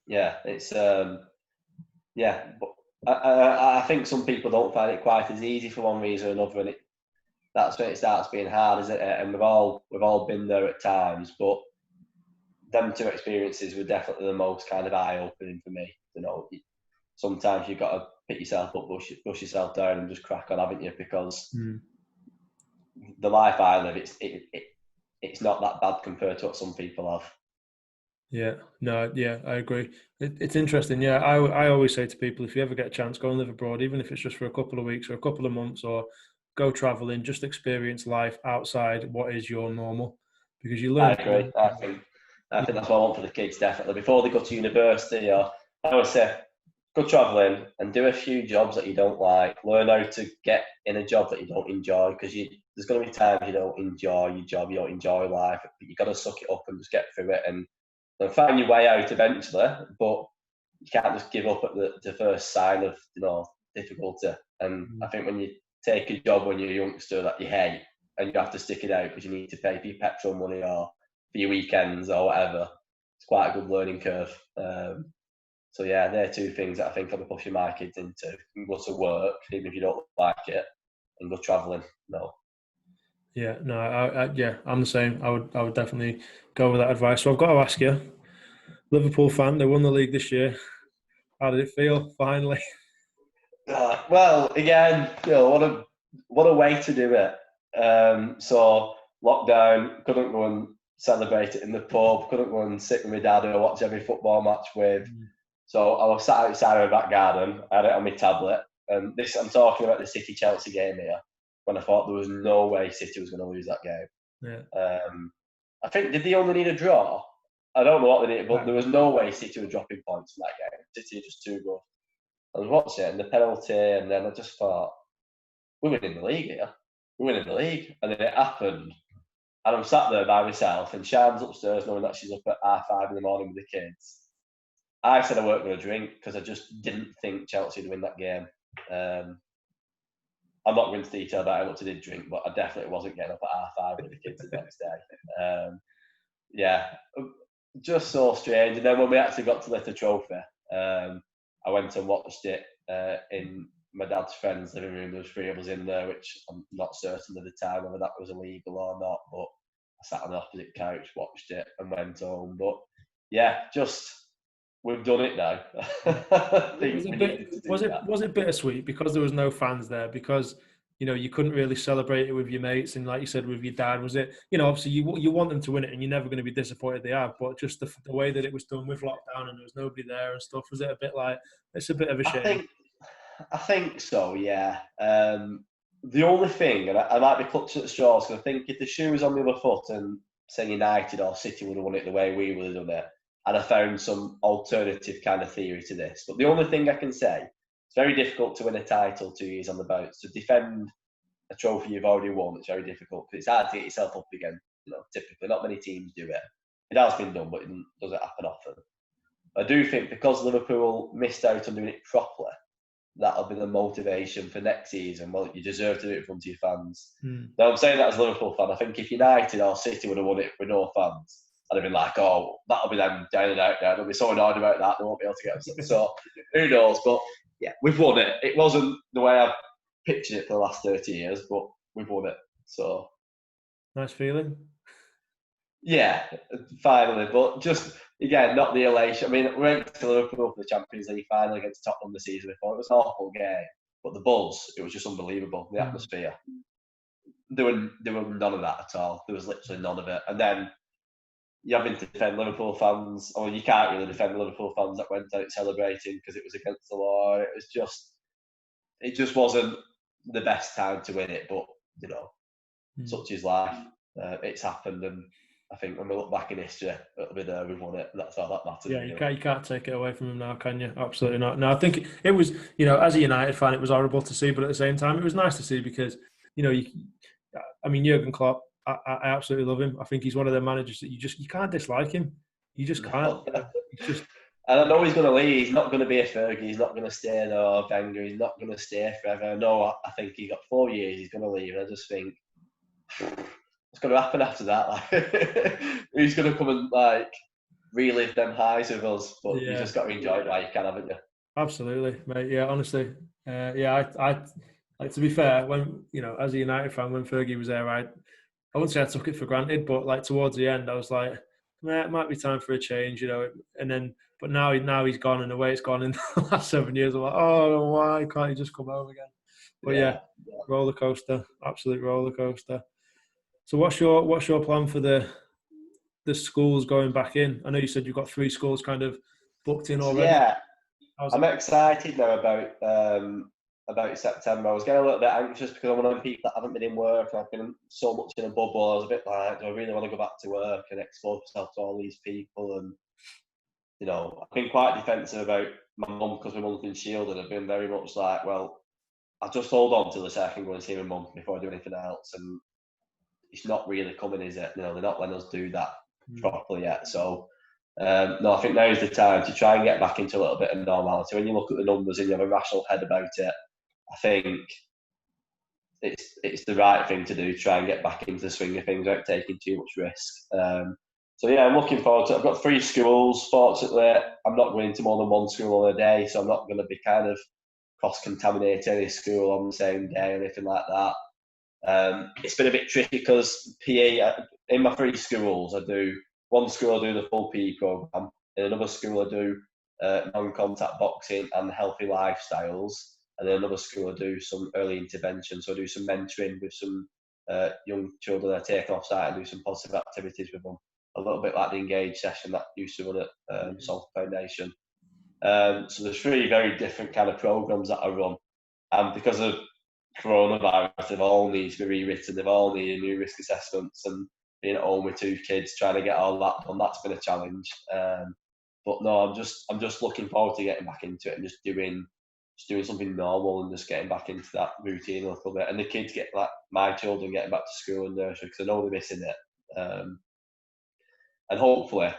Yeah, it's but I think some people don't find it quite as easy for one reason or another, and that's when it starts being hard, isn't it? And we've all been there at times, but them 2 experiences were definitely the most kind of eye-opening for me. You know, sometimes you've got to pick yourself up, push yourself down, and just crack on, haven't you? Because the life I live, it's not that bad compared to what some people have. Yeah, no, yeah, I agree. It's interesting. Yeah, I always say to people, if you ever get a chance, go and live abroad, even if it's just for a couple of weeks or a couple of months, or go traveling, just experience life outside what is your normal, because you learn. I agree. I think that's what I want for the kids, definitely. Before they go to university, or I would say, go travelling and do a few jobs that you don't like. Learn how to get in a job that you don't enjoy, because there's going to be times you don't enjoy your job, you don't enjoy life, but you've got to suck it up and just get through it and find your way out eventually. But you can't just give up at the first sign of, you know, difficulty. And I think when you take a job when you're a youngster that you hate, and you have to stick it out because you need to pay for your petrol money or for your weekends or whatever, it's quite a good learning curve. So yeah, they're 2 things that I think I'll be pushing my kids into. You can go to work, even if you don't like it, and go travelling. No. Yeah, no, I'm the same. I would definitely go with that advice. So I've got to ask you, Liverpool fan, they won the league this year. How did it feel finally? Well, again, you know, what a way to do it. So lockdown, couldn't go and celebrate it in the pub, couldn't go and sit with my dad or watch every football match with. So I was sat outside of the back garden, I had it on my tablet, and I'm talking about the City-Chelsea game here, when I thought there was no way City was going to lose that game. Yeah. I think, did they only need a draw? I don't know what they needed, but there was no way City were dropping points in that game. City are just too good. I was watching it and the penalty, and then I just thought, we're winning the league here. We're winning the league. And then it happened. And I'm sat there by myself, and Shan's upstairs knowing that she's up at 5:30 in the morning with the kids. I said I weren't going to drink because I just didn't think Chelsea would win that game. I'm not going into detail about how much I did drink, but I definitely wasn't getting up at 5:30 with the kids the next day. Yeah, just so strange. And then when we actually got to lift the trophy, I went and watched it in my dad's friend's living room. There was 3 of us in there, which I'm not certain at the time whether that was illegal or not, but I sat on the opposite couch, watched it and went home. But yeah, just we've done it now. Was it bittersweet because there was no fans there, because you couldn't really celebrate it with your mates, and like you said, with your dad? Was it, obviously you want them to win it and you're never going to be disappointed they have, but just the way that it was done with lockdown and there was nobody there and stuff, was it a bit like, it's a bit of a shame? I think so, yeah. The only thing, and I might be clutching at straws, because I think if the shoe was on the other foot and say United or City would have won it the way we would have done it, and I found some alternative kind of theory to this. But the only thing I can say, it's very difficult to win a title 2 years on the bounce. To defend a trophy you've already won, it's very difficult because it's hard to get yourself up again. Typically, not many teams do it. It has been done, but it doesn't happen often. I do think because Liverpool missed out on doing it properly, that'll be the motivation for next season. Well, you deserve to do it in front of your fans. Now, I'm saying that as a Liverpool fan. I think if United or City would have won it with no fans, I'd have been like, oh, that'll be them down and out now. They'll be so annoyed about that, they won't be able to get upset. So, who knows? But yeah, we've won it. It wasn't the way I've pictured it for the last 30 years, but we've won it. So, nice feeling. Yeah, finally. But just, again, not the elation. I mean, we went to Liverpool for the Champions League final against Tottenham the season before. It was an awful game. But the buzz, it was just unbelievable. The atmosphere. There were none of that at all. There was literally none of it. And then you're having to defend Liverpool fans. Or you can't really defend Liverpool fans that went out celebrating because it was against the law. It just wasn't the best time to win it. But, such is life. It's happened, and I think when we look back in history, it'll be there, we've won it, and that's all that matters. Yeah, you can't take it away from him now, can you? Absolutely not. No, I think it was, as a United fan, it was horrible to see, but at the same time, it was nice to see because, Jurgen Klopp, I absolutely love him. I think he's one of the managers that you can't dislike him. You just can't. And I know he's going to leave. He's not going to be a Fergie. He's not going to stay there, or Wenger. He's not going to stay forever. No, I think he's got 4 years. He's going to leave. And I just think, what's going to happen after that? Like, who's going to come and relive them highs with us? But you just got to enjoy it while you can, haven't you? Absolutely, mate. Yeah, honestly, I like, to be fair, when as a United fan, when Fergie was there, I wouldn't say I took it for granted, but like towards the end, I was like, man, it might be time for a change, And then, but now he's gone, and the way it's gone in the last 7 years, I'm like, oh, why can't he just come home again? But yeah, roller coaster, absolute roller coaster. So what's your plan for the schools going back in? I know you said you've got 3 schools kind of booked in already. Yeah, I'm excited now about September. I was getting a little bit anxious because I'm one of them people that haven't been in work. I've been so much in a bubble. I was a bit like, do I really want to go back to work and expose myself to all these people? And I've been quite defensive about my mum because my mum's been shielded. I've been very much like, well, I'll just hold on till the second go and see my mum before I do anything else. And it's not really coming, is it? They're not letting us do that properly yet. So, no, I think now is the time to try and get back into a little bit of normality. When you look at the numbers and you have a rational head about it, I think it's the right thing to do. Try and get back into the swing of things without taking too much risk. So yeah, I'm looking forward to it. I've got 3 schools. Fortunately, I'm not going to more than 1 school on a day, so I'm not going to be kind of cross-contaminating any school on the same day or anything like that. It's been a bit tricky because PE, in my 3 schools, one school I do the full PE programme, in another school I do non-contact boxing and healthy lifestyles, and then another school I do some early intervention, so I do some mentoring with some young children I take off site and do some positive activities with them, a little bit like the Engage session that used to run at Salford Foundation. So there's 3 very different kind of programmes that I run, and because of coronavirus, they've all need to be rewritten, they've all needed new risk assessments, and being at home with 2 kids, trying to get all that done, that's been a challenge. But no, I'm just looking forward to getting back into it and just doing just doing something normal and just getting back into that routine a little bit. And the kids get, like my children, getting back to school and nursery, because I know they're missing it. And hopefully,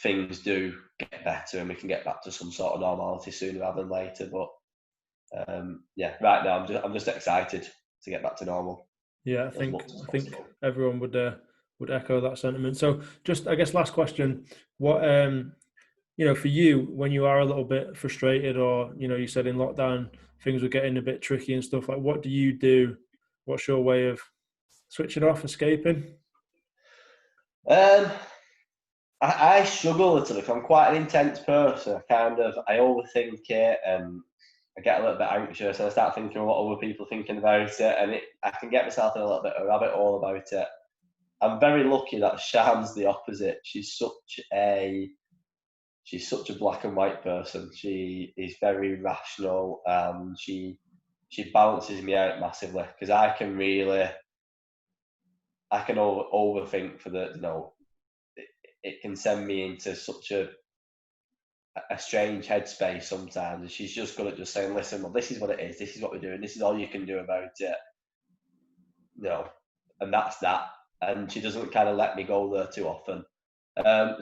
things do get better and we can get back to some sort of normality sooner rather than later. But right now I'm just excited to get back to normal. Yeah, I think everyone would echo that sentiment. So, just I guess last question: what for you, when you are a little bit frustrated, or you said in lockdown things were getting a bit tricky and stuff, like what do you do? What's your way of switching off, escaping? I struggle a little bit. I'm quite an intense person. I overthink it, and I get a little bit anxious, and I start thinking what other people are thinking about it, and I can get myself in a little bit of a rabbit hole about it. I'm very lucky that Shan's the opposite. She's such a black and white person. She is very rational, and she balances me out massively, because I can overthink for it can send me into such a strange headspace sometimes, and she's just good at just saying, listen, well, this is what it is, this is what we're doing, this is all you can do about it, and that's that. And she doesn't kind of let me go there too often.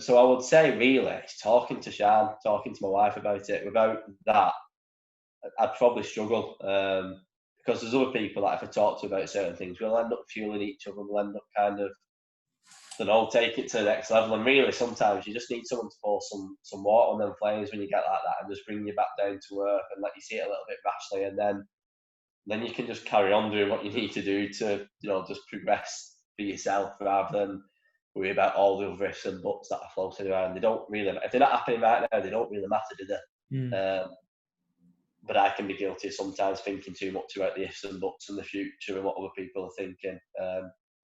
So I would say really it's talking to Shan, talking to my wife about it. Without that, I'd probably struggle, because there's other people that if I talk to about certain things, we'll end up fueling each other, we'll end up kind of take it to the next level. And really, sometimes you just need someone to pour some water on them flames when you get like that, and just bring you back down to earth and let you see it a little bit rashly, and then you can just carry on doing what you need to do to just progress for yourself, rather than worry about all the other ifs and buts that are floating around. They don't really, if they're not happening right now, they don't really matter, do they? But I can be guilty of sometimes thinking too much about the ifs and buts and the future and what other people are thinking.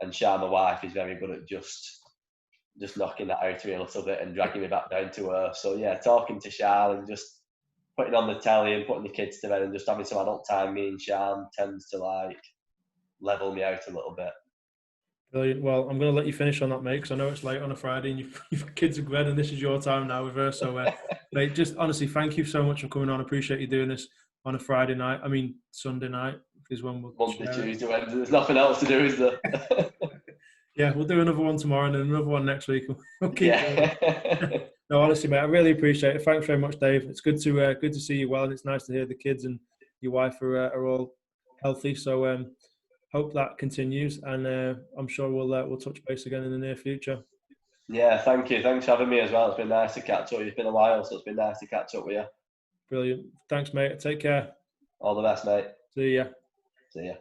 And Shan, my wife, is very good at just knocking that out of me a little bit and dragging me back down to earth. So yeah, talking to Shan and just putting on the telly and putting the kids to bed and just having some adult time, me and Shan, tends to level me out a little bit. Brilliant. Well, I'm going to let you finish on that, mate, because I know it's late on a Friday and you've got kids to bed, and this is your time now with her. So, mate, just honestly, thank you so much for coming on. I appreciate you doing this on a Friday night. I mean, Sunday night is when we'll Monday, Tuesday, Wednesday. There's nothing else to do, is there? Yeah, we'll do another one tomorrow and then another one next week. We'll keep going. No, honestly, mate, I really appreciate it. Thanks very much, Dave. It's good to see you well, and it's nice to hear the kids and your wife are all healthy. So hope that continues, and I'm sure we'll touch base again in the near future. Yeah, thank you. Thanks for having me as well. It's been nice to catch up. It's been a while, so it's been nice to catch up with you. Brilliant. Thanks, mate. Take care. All the best, mate. See ya. See ya.